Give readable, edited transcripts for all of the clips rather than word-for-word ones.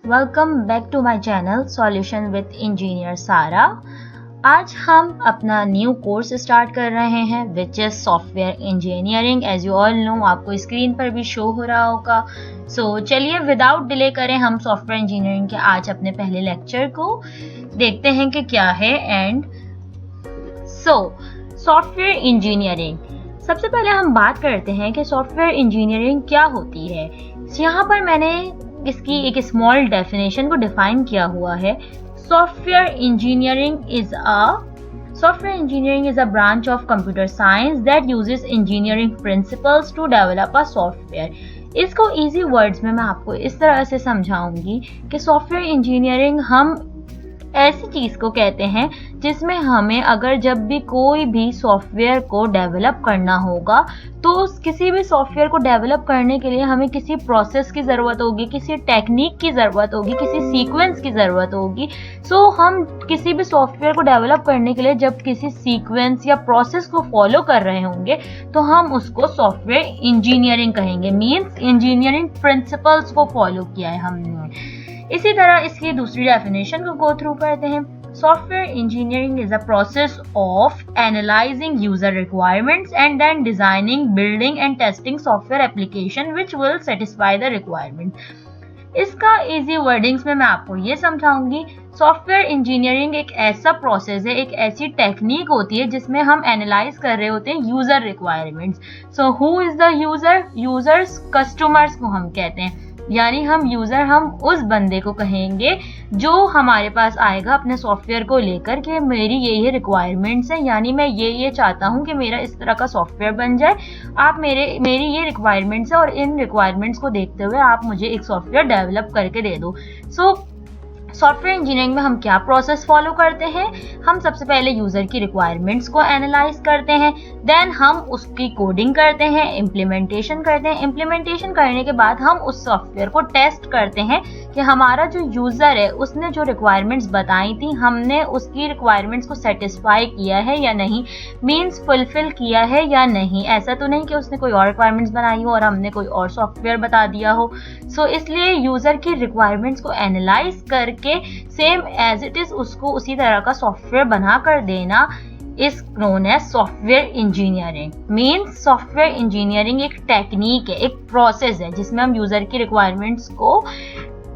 Welcome back to my channel solution with engineer Sara. आज हम अपना न्यू कोर्स स्टार्ट कर रहे हैं which is software engineering. As you all know, आपको स्क्रीन पर भी शो हो रहा होगा। सो चलिए विदाउट डिले करें हम सॉफ्टवेयर इंजीनियरिंग के आज अपने पहले लेक्चर को देखते हैं कि क्या है। एंड सॉफ्टवेयर इंजीनियरिंग, सबसे पहले हम बात करते हैं कि सॉफ्टवेयर इंजीनियरिंग क्या होती है। यहाँ पर मैंने इसकी एक स्मॉल डेफिनेशन को डिफाइन किया हुआ है। Software engineering is a branch of computer science that uses engineering principles to develop a software. इसको इजी वर्ड्स में मैं आपको इस तरह से समझाऊंगी कि सॉफ्टवेयर इंजीनियरिंग हम ऐसी चीज को कहते हैं जिसमें हमें अगर जब भी कोई भी सॉफ्टवेयर को डेवलप करना होगा तो किसी भी सॉफ्टवेयर को डेवलप करने के लिए हमें किसी प्रोसेस की ज़रूरत होगी, किसी टेक्निक की ज़रूरत होगी, किसी सीक्वेंस की ज़रूरत होगी। सो हम किसी भी सॉफ्टवेयर को डेवलप करने के लिए जब किसी सीक्वेंस या प्रोसेस को फॉलो कर रहे होंगे तो हम उसको सॉफ्टवेयर इंजीनियरिंग कहेंगे। मीन्स इंजीनियरिंग प्रिंसिपल्स को फॉलो किया है हमने। इसी तरह इसकी दूसरी डेफिनेशन को गो थ्रू करते हैं। Software engineering is a process of analysing user requirements and then designing, building and testing software application which will satisfy the requirement. इसका इजी वर्डिंग्स में मैं आपको ये समझाऊंगी। सॉफ्टवेयर इंजीनियरिंग एक ऐसा प्रोसेस है, एक ऐसी टेक्निक होती है जिसमें हम एनालाइज कर रहे होते हैं user requirements. So who is the user? Users customers को हम कहते हैं, यानी हम उस बंदे को कहेंगे जो हमारे पास आएगा अपने सॉफ्टवेयर को लेकर कि मेरी ये रिक्वायरमेंट्स हैं, यानी मैं ये चाहता हूँ कि मेरा इस तरह का सॉफ्टवेयर बन जाए। आप मेरी ये रिक्वायरमेंट्स है और इन रिक्वायरमेंट्स को देखते हुए आप मुझे एक सॉफ्टवेयर डेवलप करके दे दो। सॉफ्टवेयर इंजीनियरिंग में हम क्या प्रोसेस फॉलो करते हैं? हम सबसे पहले यूजर की रिक्वायरमेंट्स को एनालाइज करते हैं, देन हम उसकी कोडिंग करते हैं, इम्प्लीमेंटेशन करते हैं। इम्प्लीमेंटेशन करने के बाद हम उस सॉफ्टवेयर को टेस्ट करते हैं कि हमारा जो यूजर है उसने जो रिक्वायरमेंट्स बताई थी हमने उसकी रिक्वायरमेंट्स को सेटिस्फाई किया है या नहीं, मीन्स फुलफिल किया है या नहीं। ऐसा तो नहीं कि उसने कोई और रिक्वायरमेंट्स बनाई हो और हमने कोई और सॉफ्टवेयर बता दिया हो। इसलिए यूजर की रिक्वायरमेंट्स को एनालाइज करके सेम एज इट इज उसको उसी तरह का सॉफ्टवेयर बना कर देना is known as software engineering. Means software engineering एक टेक्निक है, एक प्रोसेस है जिसमें हम यूजर की रिक्वायरमेंट्स को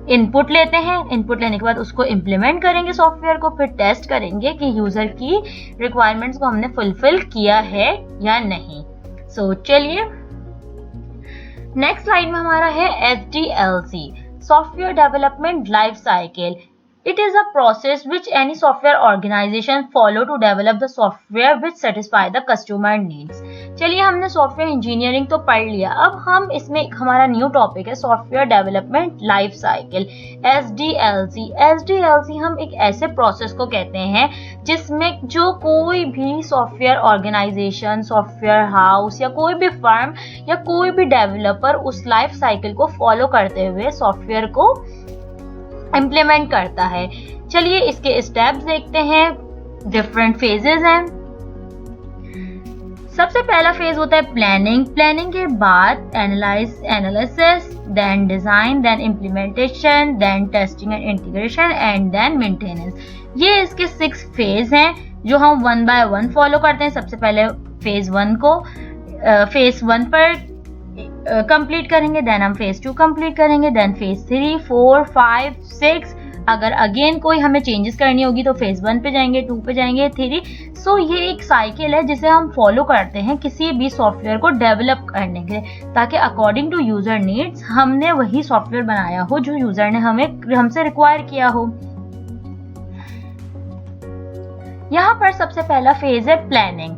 इनपुट लेते हैं। इनपुट लेने के बाद उसको इम्प्लीमेंट करेंगे सॉफ्टवेयर को, फिर टेस्ट करेंगे कि यूजर की रिक्वायरमेंट्स को हमने फुलफिल किया है या नहीं। चलिए नेक्स्ट स्लाइड में हमारा है SDLC, Software Development Life Cycle. It is a process which any software organization follow to develop the software which satisfy the customer needs. चलिए हमने सॉफ्टवेयर इंजीनियरिंग तो पढ़ लिया, अब हम इसमें हमारा न्यू टॉपिक है software development life cycle, SDLC। SDLC हम एक ऐसे प्रोसेस को कहते हैं जिसमें जो कोई भी सॉफ्टवेयर ऑर्गेनाइजेशन, सॉफ्टवेयर हाउस या कोई भी फर्म या कोई भी डेवलपर उस लाइफ साइकिल को फॉलो करते हुए सॉफ्टवेयर को इम्प्लीमेंट करता है। चलिए इसके स्टेप्स देखते हैं। डिफरेंट फेजेस हैं। सबसे पहला फेज होता है प्लानिंग। प्लानिंग के बाद analysis, then design, then implementation, then testing and integration and then maintenance. ये इसके 6 फेज हैं जो हम 1 by 1 फॉलो करते हैं। सबसे पहले फेज 1 पर कंप्लीट करेंगे, देन हम फेज 2 कंप्लीट करेंगे, देन फेज 3, 4, 5, 6। अगर अगेन कोई हमें चेंजेस करनी होगी तो फेज 1 पे जाएंगे, 2 पे जाएंगे, 3। ये एक साइकिल है जिसे हम फॉलो करते हैं किसी भी सॉफ्टवेयर को डेवलप करने के लिए, ताकि अकॉर्डिंग टू यूजर नीड्स हमने वही सॉफ्टवेयर बनाया हो जो यूजर ने हमसे रिक्वायर किया हो। यहाँ पर सबसे पहला फेज है प्लानिंग।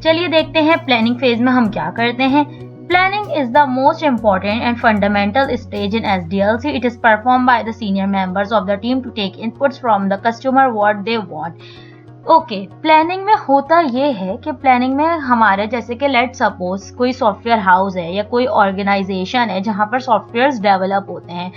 चलिए देखते हैं प्लानिंग फेज में हम क्या करते हैं। Planning is the most important and fundamental stage in SDLC. It is performed by the senior members of the team to take inputs from the customer what they want. Planning में होता ये है कि प्लानिंग में हमारे जैसे कि let suppose कोई सॉफ्टवेयर हाउस है या कोई ऑर्गेनाइजेशन है जहाँ पर सॉफ्टवेयर्स डेवलप होते हैं,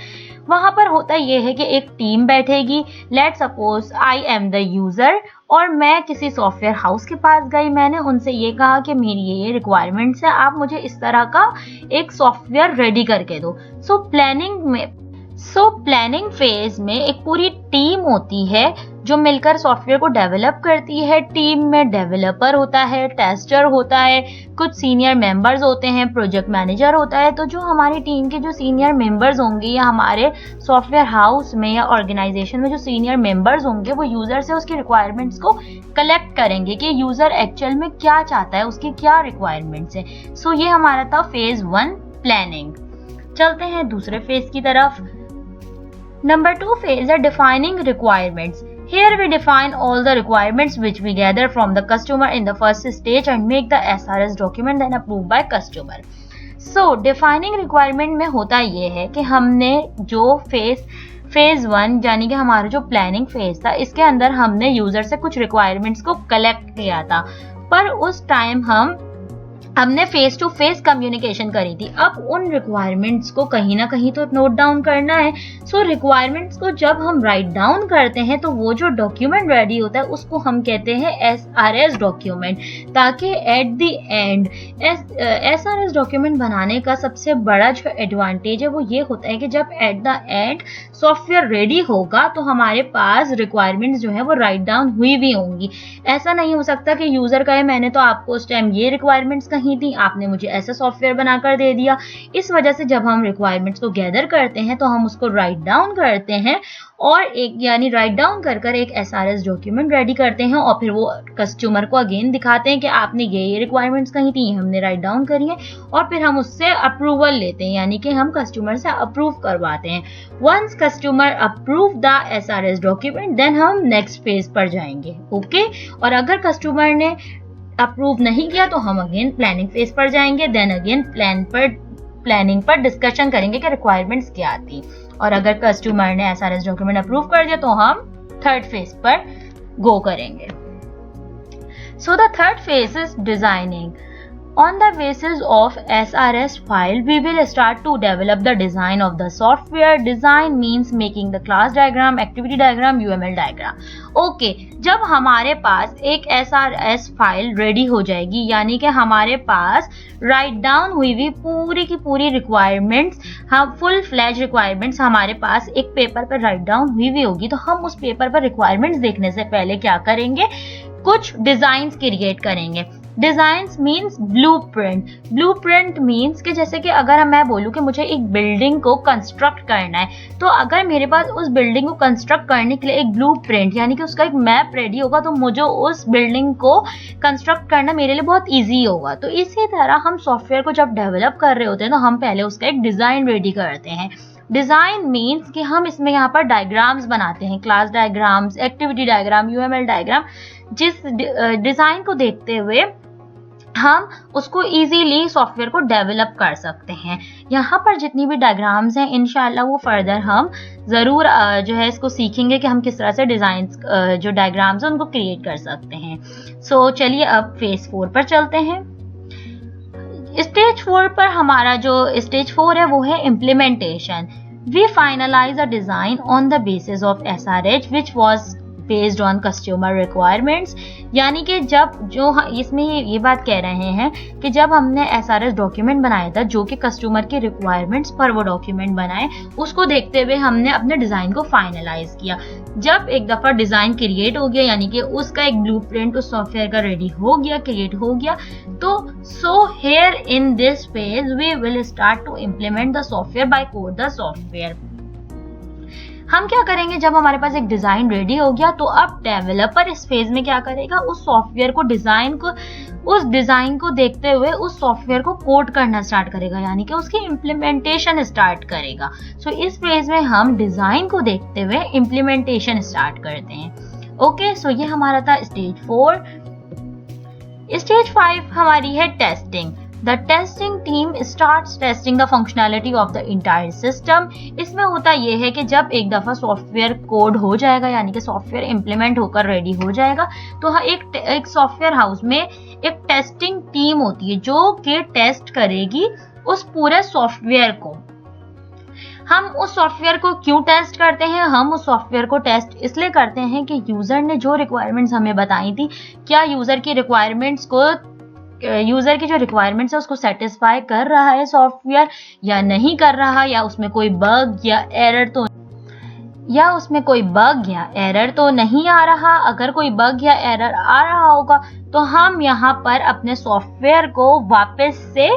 वहाँ पर होता ये है कि एक टीम बैठेगी। Let suppose I am the user और मैं किसी सॉफ्टवेयर हाउस के पास गई, मैंने उनसे ये कहा कि मेरी ये रिक्वायरमेंट्स है, आप मुझे इस तरह का एक सॉफ्टवेयर रेडी करके दो। प्लानिंग में सो प्लानिंग फेज में एक पूरी टीम होती है जो मिलकर सॉफ्टवेयर को डेवलप करती है। टीम में डेवलपर होता है, टेस्टर होता है, कुछ सीनियर मेंबर्स होते हैं, प्रोजेक्ट मैनेजर होता है। तो जो हमारी टीम के जो सीनियर मेंबर्स होंगे या हमारे सॉफ्टवेयर हाउस में या ऑर्गेनाइजेशन में जो सीनियर मेंबर्स होंगे वो यूजर से उसकी रिक्वायरमेंट्स को कलेक्ट करेंगे कि यूजर एक्चुअल में क्या चाहता है, उसकी क्या रिक्वायरमेंट्स है। सो ये हमारा था फेज 1 प्लानिंग। चलते हैं दूसरे फेज की तरफ। Number 2 phase है defining requirements. Here we define all the requirements which we gather from the customer in the first stage and make the SRS document then approved by customer. So defining requirement में होता ये है कि हमने जो phase 1 यानी कि हमारा जो प्लानिंग फेज था इसके अंदर हमने यूजर से कुछ रिक्वायरमेंट्स को कलेक्ट किया था, पर उस टाइम हमने फेस टू फेस कम्युनिकेशन करी थी। अब उन रिक्वायरमेंट्स को कहीं ना कहीं तो नोट डाउन करना है। सो रिक्वायरमेंट्स को जब हम राइट डाउन करते हैं तो वो जो डॉक्यूमेंट रेडी होता है उसको हम कहते हैं SRS डॉक्यूमेंट, ताकि at the end SRS document बनाने का सबसे बड़ा जो एडवांटेज है वो ये होता है कि जब at the end software ready होगा तो हमारे पास रिक्वायरमेंट्स जो है वो राइट डाउन हुई भी होंगी। ऐसा नहीं हो सकता कि यूजर कहे मैंने तो आपको उस टाइम ये रिक्वायरमेंट्स कही थी, आपने मुझे ऐसा सॉफ्टवेयर बनाकर दे दिया। इस वजह से जब हम रिक्वायरमेंट्स को गैदर करते हैं तो हम उसको राइट डाउन करते हैं और एक यानी राइट डाउन कर एक SRS डॉक्यूमेंट रेडी करते हैं और फिर वो कस्टमर को अगेन दिखाते हैं कि आपने ये रिक्वायरमेंट्स कही थी, हमने राइट डाउन करी है, और फिर हम उससे अप्रूवल लेते हैं यानी कि हम कस्टमर से अप्रूव करवाते हैं। Once customer approve the SRS document then हम नेक्स्ट फेज पर जाएंगे। ओके, और अगर कस्टमर ने अप्रूव नहीं किया तो हम अगेन प्लानिंग फेज पर जाएंगे, देन अगेन प्लानिंग पर डिस्कशन करेंगे कि रिक्वायरमेंट्स क्या थी, और अगर कस्टमर ने SRS डॉक्यूमेंट अप्रूव कर दिया तो हम थर्ड फेज पर गो करेंगे। So the third phase is designing. On the basis of SRS file, we will start to develop the design of the software. Design means making the class diagram, activity diagram, UML diagram. Okay, जब हमारे पास एक SRS file ready हो जाएगी यानी कि हमारे पास write down हुई हुई पूरी की पूरी रिक्वायरमेंट्स, हम फुल फ्लैज रिक्वायरमेंट्स हमारे पास एक पेपर पर राइट डाउन हुई हुई होगी, तो हम उस पेपर पर रिक्वायरमेंट्स देखने से पहले क्या करेंगे, कुछ डिजाइन्स क्रिएट करेंगे। Designs means blueprint. Blueprint means कि जैसे कि अगर मैं बोलूँ कि मुझे एक बिल्डिंग को कंस्ट्रक्ट करना है, तो अगर मेरे पास उस बिल्डिंग को कंस्ट्रक्ट करने के लिए एक ब्लूप्रिंट यानी कि उसका एक मैप रेडी होगा तो मुझे उस बिल्डिंग को कंस्ट्रक्ट करना मेरे लिए बहुत ईजी होगा। तो इसी तरह हम सॉफ्टवेयर को जब डेवलप कर रहे होते हैं तो हम पहले उसका एक डिजाइन रेडी करते हैं। डिजाइन मीन्स कि हम इसमें यहाँ पर डायग्राम्स बनाते हैं, class diagrams, activity diagram, UML diagram. जिस डिजाइन को देखते हुए हम उसको इजीली सॉफ्टवेयर को डेवलप कर सकते हैं। यहाँ पर जितनी भी डायग्राम्स हैं इंशाल्लाह वो फर्दर हम ज़रूर जो है इसको सीखेंगे कि हम किस तरह से डिज़ाइन जो डायग्राम्स हैं उनको क्रिएट कर सकते हैं। सो चलिए अब फेज 4 पर चलते हैं। स्टेज 4 पर हमारा जो स्टेज 4 है वो है implementation. We finalise a design on the basis of SRH which was based on customer requirements. यानी कि जब जो इसमें ये बात कह रहे हैं कि जब हमने SRS डॉक्यूमेंट बनाया था जो कि कस्टमर के रिक्वायरमेंट्स पर वो डॉक्यूमेंट बनाए, उसको देखते हुए हमने अपने डिज़ाइन को फाइनलाइज किया। जब एक दफ़ा डिज़ाइन क्रिएट हो गया यानी कि उसका एक ब्लूप्रिंट उस सॉफ्टवेयर का रेडी हो गया, क्रिएट हो गया, तो so here in this phase we will start to implement the software by code the software. हम क्या करेंगे, जब हमारे पास एक डिजाइन रेडी हो गया तो अब डेवलपर इस फेज में क्या करेगा, उस सॉफ्टवेयर को उस डिजाइन को देखते हुए उस सॉफ्टवेयर को कोड करना स्टार्ट करेगा यानी कि उसकी इम्प्लीमेंटेशन स्टार्ट करेगा। सो इस फेज में हम डिजाइन को देखते हुए इम्प्लीमेंटेशन स्टार्ट करते हैं। ओके, सो ये हमारा था स्टेज 4। स्टेज 5 हमारी है testing. The testing team starts testing the functionality of the entire system. इसमें होता ये है कि जब एक दफ़ा सॉफ्टवेयर कोड हो जाएगा यानी कि सॉफ्टवेयर इम्प्लीमेंट होकर रेडी हो जाएगा तो एक सॉफ्टवेयर हाउस में एक टेस्टिंग टीम होती है जो कि टेस्ट करेगी उस पूरे सॉफ्टवेयर को। हम उस सॉफ्टवेयर को क्यों टेस्ट करते हैं, हम उस सॉफ्टवेयर को टेस्ट इसलिए करते हैं कि यूज़र ने जो रिक्वायरमेंट्स हमें बताई थी, क्या यूज़र की रिक्वायरमेंट्स को यूजर की जो रिक्वायरमेंट्स है उसको सेटिस्फाई कर रहा है सॉफ्टवेयर या नहीं कर रहा, या उसमें कोई बग या एरर तो नहीं आ रहा। अगर कोई बग या एरर आ रहा होगा तो हम यहाँ पर अपने सॉफ्टवेयर को वापस से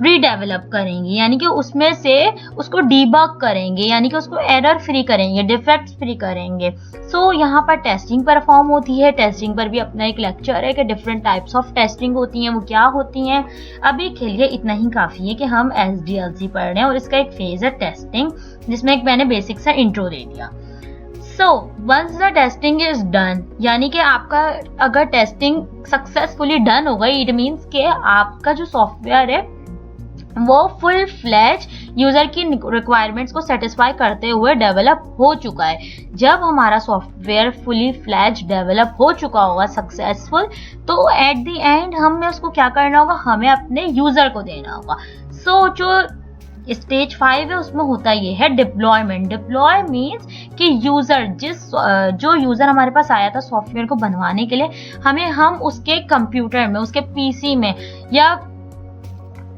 रीडेवलप करेंगे, यानी कि उसमें से उसको डीबग करेंगे, यानी कि उसको एरर फ्री करेंगे, डिफेक्ट्स फ्री करेंगे। सो यहाँ पर टेस्टिंग परफॉर्म होती है। टेस्टिंग पर भी अपना एक लेक्चर है कि डिफरेंट टाइप्स ऑफ टेस्टिंग होती हैं, वो क्या होती हैं। अभी के लिए इतना ही काफ़ी है कि हम SDLC पढ़ रहे हैं और इसका एक फेज है टेस्टिंग, जिसमें एक मैंने बेसिक सा इंट्रो दे दिया। So once the testing is done, यानी कि आपका अगर टेस्टिंग सक्सेसफुली डन हो गई, इट मीन्स कि आपका जो सॉफ्टवेयर है वो फुल फ्लैज यूजर की रिक्वायरमेंट्स को सेटिस्फाई करते हुए डेवलप हो चुका है। जब हमारा सॉफ्टवेयर फुली फ्लैज डेवलप हो चुका होगा सक्सेसफुल, तो एट द एंड हमें उसको क्या करना होगा, हमें अपने यूजर को देना होगा। सो जो स्टेज 5 है उसमें होता ये है डिप्लॉयमेंट। डिप्लॉय मीन्स कि यूजर जो यूजर हमारे पास आया था सॉफ्टवेयर को बनवाने के लिए, हम उसके कंप्यूटर में, उसके पीसी में, या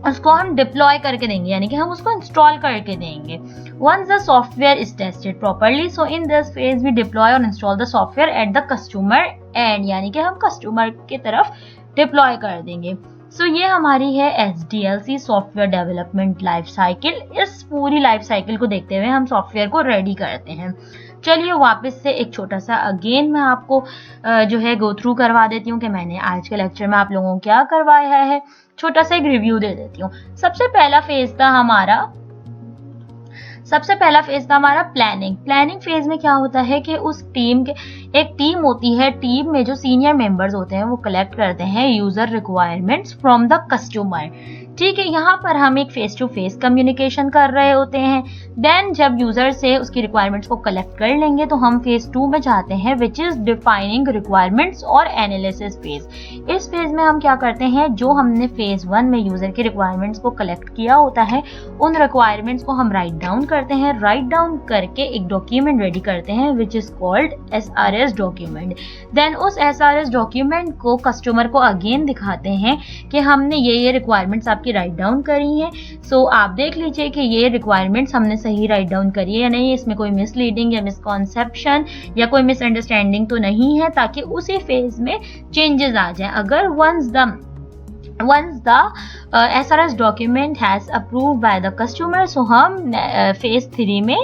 उसको हम डिप्लॉय करके देंगे, यानी कि हम उसको इंस्टॉल करके देंगे। Once the software is tested properly, so in this phase we deploy और install the software at the customer end, यानी कि हम कस्टमर की तरफ डिप्लॉय कर देंगे। सो ये हमारी है SDLC software development life cycle. इस पूरी लाइफ साइकिल को देखते हुए हम सॉफ्टवेयर को रेडी करते हैं। चलिए वापस से एक छोटा सा अगेन मैं आपको जो है गो थ्रू करवा देती हूँ कि मैंने आज के लेक्चर में आप लोगों को क्या करवाया है। छोटा सा एक रिव्यू दे देती हूँ। सबसे पहला फेज था हमारा प्लानिंग। प्लानिंग फेज में क्या होता है कि उस टीम के, एक टीम होती है, टीम में जो सीनियर मेंबर्स होते हैं वो कलेक्ट करते हैं user requirements from the customer. ठीक है, यहाँ पर हम एक फेस टू फेस कम्युनिकेशन कर रहे होते हैं। देन जब यूजर से उसकी रिक्वायरमेंट्स को कलेक्ट कर लेंगे तो हम फेज 2 में जाते हैं, विच इज डिफाइनिंग रिक्वायरमेंट्स और एनालिसिस फेज। इस फेज में हम क्या करते हैं, जो हमने फेज 1 में यूजर की रिक्वायरमेंट्स को कलेक्ट किया होता है, उन रिक्वायरमेंट्स को हम राइट डाउन करते हैं। राइट डाउन करके एक डॉक्यूमेंट रेडी करते हैं which is called SRS document. Then उस SRS डॉक्यूमेंट को कस्टमर को अगेन दिखाते हैं कि हमने ये रिक्वायरमेंट्स आपकी राइट डाउन करी हैं। सो आप देख लीजिए कि ये रिक्वायरमेंट्स हमने सही राइट डाउन करी है या नहीं, इसमें कोई मिसलीडिंग या मिसकॉन्सेप्शन या कोई मिसअंडरस्टैंडिंग तो नहीं है, ताकि उसी फेज में चेंजेस आ जाए। अगर once the SRS document has approved by the customer, so हम फेज 3 में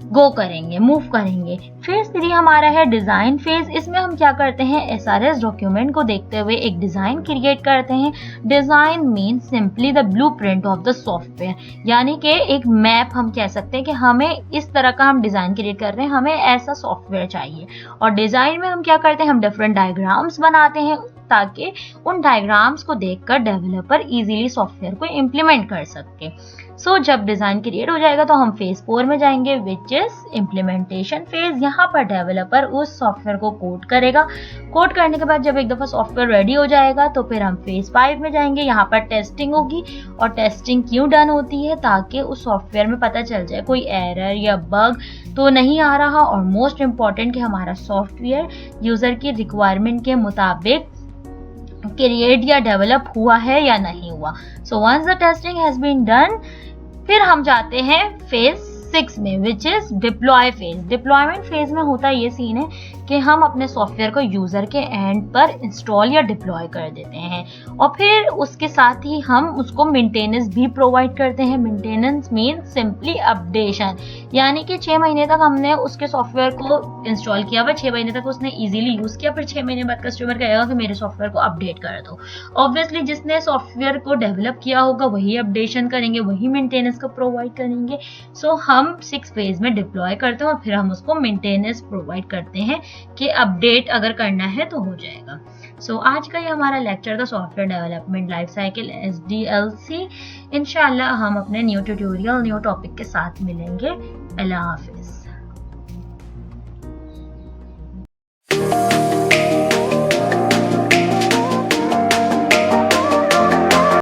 मूव करेंगे। फेज 3 हमारा है डिजाइन फेज। इसमें हम क्या करते हैं, SRS डॉक्यूमेंट को देखते हुए एक डिजाइन क्रिएट करते हैं। Design mean simply the blueprint of the software, यानी कि एक मैप हम कह सकते हैं कि हमें इस तरह का हम डिजाइन क्रिएट कर रहे हैं, हमें ऐसा सॉफ्टवेयर चाहिए। और डिजाइन में हम क्या करते हैं, हम डिफरेंट डायग्राम्स बनाते हैं ताकि उन डायग्राम्स को देखकर डेवलपर इजीली सॉफ्टवेयर को इम्प्लीमेंट कर सके। सो जब डिजाइन क्रिएट हो जाएगा तो हम फेज 4 में जाएंगे, विच इज इम्प्लीमेंटेशन फेज। यहाँ पर डेवलपर उस सॉफ्टवेयर को कोड करेगा। कोड करने के बाद जब एक दफा सॉफ्टवेयर रेडी हो जाएगा तो फिर हम फेज 5 में जाएंगे। यहाँ पर टेस्टिंग होगी, और टेस्टिंग क्यों डन होती है, ताकि उस सॉफ्टवेयर में पता चल जाए कोई एरर या बग तो नहीं आ रहा, और मोस्ट इम्पॉर्टेंट कि हमारा सॉफ्टवेयर यूजर की रिक्वायरमेंट के मुताबिक क्रिएट या डेवलप हुआ है या नहीं हुआ। So once the testing has been done, फिर हम जाते हैं फेज 6 में, which is deploy phase. Deployment phase में होता ये सीन है कि हम अपने सॉफ्टवेयर को यूजर के एंड पर इंस्टॉल या डिप्लॉय कर देते हैं, और फिर उसके साथ ही हम उसको मेंटेनेंस भी प्रोवाइड करते हैं। मेंटेनेंस मीन सिंपली अपडेशन, यानी कि 6 महीने तक हमने उसके सॉफ्टवेयर को इंस्टॉल किया हुआ, 6 महीने तक उसने इजीली यूज किया, फिर 6 महीने बाद कस्टमर कहेगा कि मेरे सॉफ्टवेयर को अपडेट कर दो। ऑब्वियसली जिसने सॉफ्टवेयर को डेवलप किया होगा वही अपडेशन करेंगे, वही मेंटेनेंस को प्रोवाइड करेंगे। सो हम 6 फेज में डिप्लॉय करते हैं और फिर हम उसको मेंटेनेंस प्रोवाइड करते हैं कि अपडेट अगर करना है तो हो जाएगा। सो आज का ये हमारा लेक्चर था software development life cycle SDLC। इंशाल्लाह हम अपने न्यू ट्यूटोरियल न्यू टॉपिक के साथ मिलेंगे। अल्लाह हाफिज।